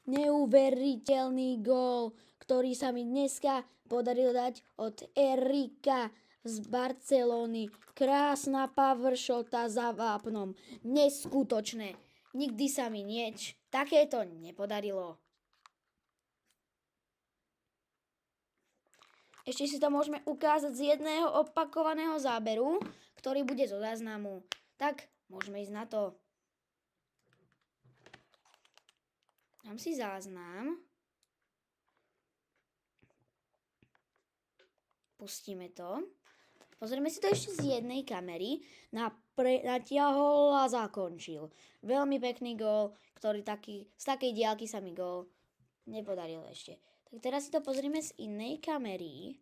Neuveriteľný gól, ktorý sa mi dneska podaril dať od Erika z Barcelony. Krásna power shota za vápnom. Neskutočné. Nikdy sa mi nič takéto nepodarilo. Ešte si to môžeme ukázať z jedného opakovaného záberu, ktorý bude zo záznamu. Tak, môžeme ísť na to. Dám si záznam. Pustíme to. Pozrieme si to ešte z jednej kamery. Natiahol a zakončil. Veľmi pekný gól, ktorý z takej diaľky sa mi gól nepodaril ešte. Tak teraz si to pozrieme z inej kamery.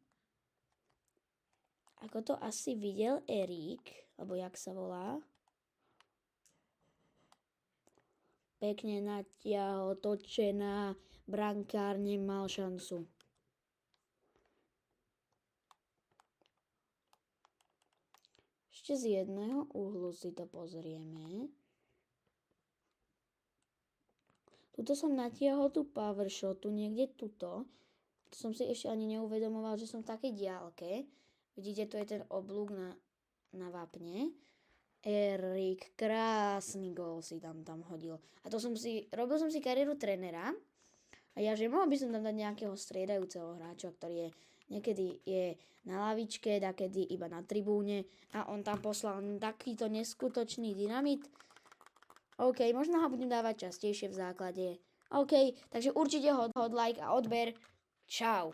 Ako to asi videl Erik, alebo jak sa volá. Pekne natiahol, točená, brankár nemal šancu. Ešte z jedného uhlu si to pozrieme. Tuto som natiahol tú power shotu, niekde tuto. To som si ešte ani neuvedomoval, že som v takej diaľke. Vidíte, to je ten oblúk na vápne. Erik, krásny gól si tam hodil. A robil som si kariéru trénera. A ja, že mohol by som tam dať nejakého striedajúceho hráča, ktorý niekedy je na lavičke, dakedy iba na tribúne. A on tam poslal takýto neskutočný dynamit. OK, možno ho budem dávať častejšie v základe. OK, takže určite hod like a odber. Čau.